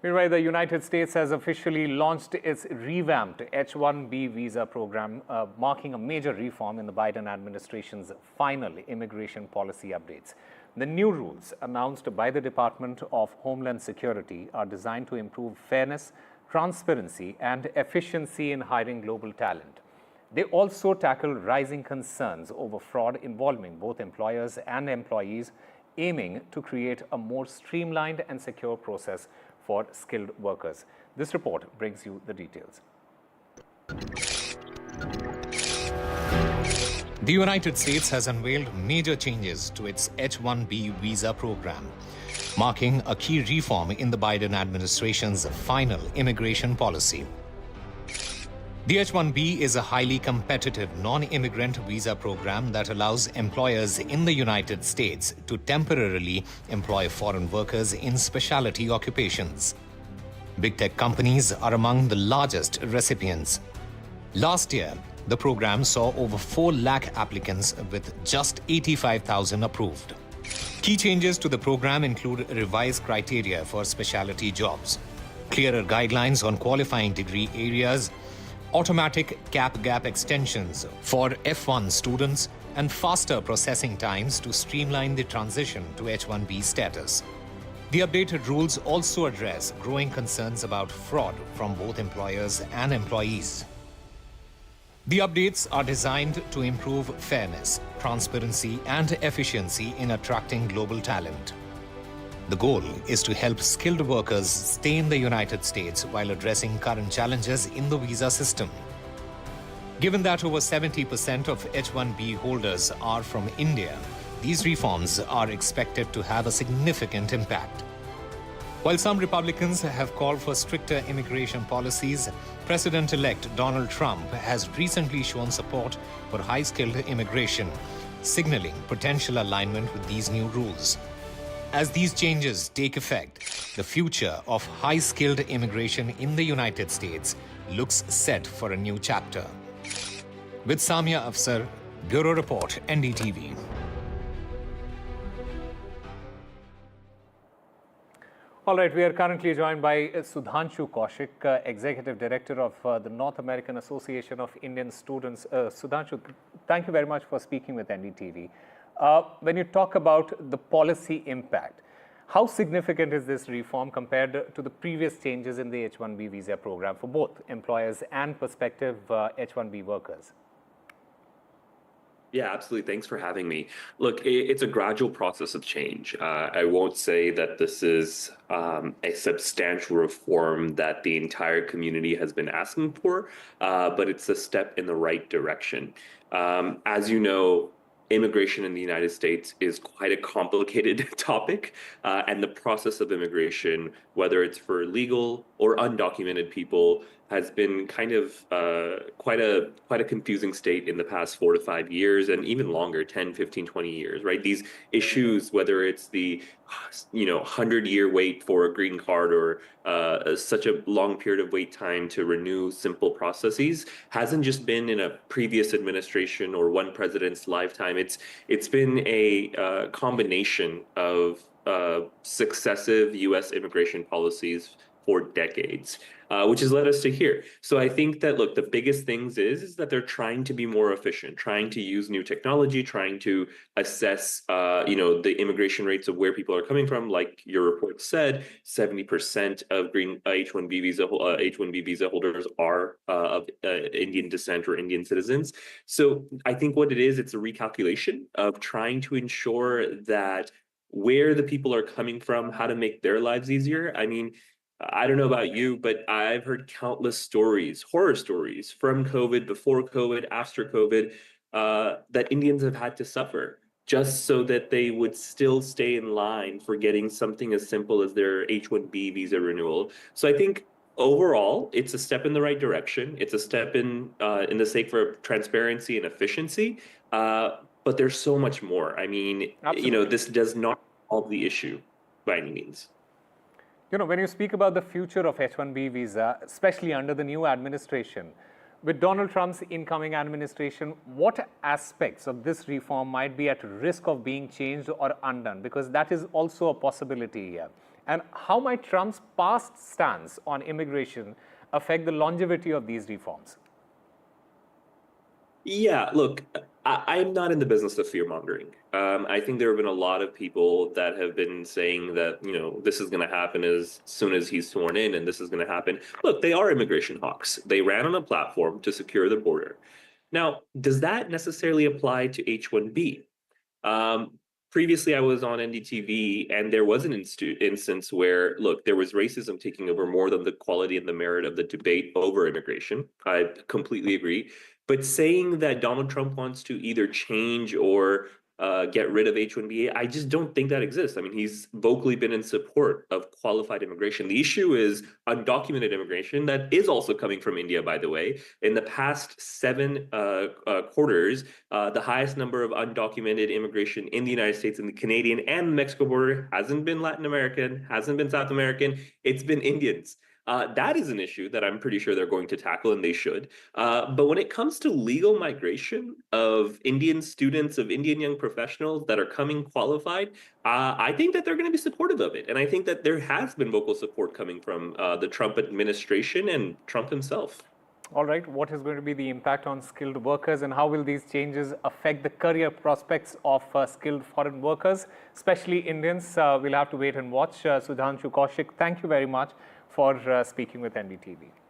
Meanwhile, the United States has officially launched its revamped H-1B visa program, marking a major reform in the Biden administration's final immigration policy updates. The new rules announced by the Department of Homeland Security are designed to improve fairness, transparency, and efficiency in hiring global talent. They also tackle rising concerns over fraud involving both employers and employees, aiming to create a more streamlined and secure process for skilled workers. This report brings you the details. The United States has unveiled major changes to its H-1B visa program, marking a key reform in the Biden administration's final immigration policy. The H-1B is a highly competitive non-immigrant visa program that allows employers in the United States to temporarily employ foreign workers in specialty occupations. Big tech companies are among the largest recipients. Last year, the program saw over 4 lakh applicants with just 85,000 approved. Key changes to the program include revised criteria for specialty jobs, clearer guidelines on qualifying degree areas, automatic cap gap extensions for F1 students, and faster processing times to streamline the transition to H-1B status. The updated rules also address growing concerns about fraud from both employers and employees. The updates are designed to improve fairness, transparency, and efficiency in attracting global talent. The goal is to help skilled workers stay in the United States while addressing current challenges in the visa system. Given that over 70% of H-1B holders are from India, these reforms are expected to have a significant impact. While some Republicans have called for stricter immigration policies, President-elect Donald Trump has recently shown support for high-skilled immigration, signaling potential alignment with these new rules. As these changes take effect, the future of high-skilled immigration in the United States looks set for a new chapter. With Samia Afsar, Bureau Report, NDTV. All right, we are currently joined by Sudhanshu Kaushik, Executive Director of the North American Association of Indian Students. Sudhanshu, thank you very much for speaking with NDTV. When you talk about the policy impact, how significant is this reform compared to the previous changes in the H-1B visa program for both employers and prospective H-1B workers? Yeah, absolutely. Thanks for having me. Look, it's a gradual process of change. I won't say that this is a substantial reform that the entire community has been asking for, but it's a step in the right direction. As you know, immigration in the United States is quite a complicated topic, and the process of immigration, whether it's for legal or undocumented people, has been kind of quite a confusing state in the past 4 to 5 years, and even longer, 10, 15, 20 years, right? These issues, whether it's the 100-year wait for a green card or such a long period of wait time to renew simple processes, hasn't just been in a previous administration or one president's lifetime. It's been a combination of successive U.S. immigration policies for decades, which has led us to here. So I think that, look, the biggest things is that they're trying to be more efficient, trying to use new technology, trying to assess, the immigration rates of where people are coming from. Like your report said, 70% of H-1B visa holders are of Indian descent or Indian citizens. So I think what it is, it's a recalculation of trying to ensure that where the people are coming from, how to make their lives easier. I mean, I don't know about you, but I've heard countless stories, horror stories from COVID, before COVID, after COVID, that Indians have had to suffer just so that they would still stay in line for getting something as simple as their H-1B visa renewal. So I think overall, it's a step in the right direction. It's a step in the sake for transparency and efficiency, but there's so much more. I mean, Absolutely. This does not solve the issue by any means. When you speak about the future of H-1B visa, especially under the new administration, with Donald Trump's incoming administration, what aspects of this reform might be at risk of being changed or undone? Because that is also a possibility here. And how might Trump's past stance on immigration affect the longevity of these reforms? Yeah, look, I'm not in the business of fear mongering. I think there have been a lot of people that have been saying that, this is going to happen as soon as he's sworn in and this is going to happen. Look, they are immigration hawks. They ran on a platform to secure the border. Now, does that necessarily apply to H-1B? Um, Previously, I was on NDTV, and there was an instance where, look, there was racism taking over more than the quality and the merit of the debate over immigration. I completely agree. But saying that Donald Trump wants to either change or get rid of H-1B, I just don't think that exists. I mean, he's vocally been in support of qualified immigration. The issue is undocumented immigration that is also coming from India, by the way. In the past seven quarters, the highest number of undocumented immigration in the United States and the Canadian and Mexico border hasn't been Latin American, hasn't been South American, it's been Indians. That is an issue that I'm pretty sure they're going to tackle, and they should. But when it comes to legal migration of Indian students, of Indian young professionals that are coming qualified, I think that they're going to be supportive of it. And I think that there has been vocal support coming from the Trump administration and Trump himself. All right, what is going to be the impact on skilled workers, and how will these changes affect the career prospects of skilled foreign workers, especially Indians? We'll have to wait and watch. Sudhanshu Kaushik, thank you very much for speaking with NDTV.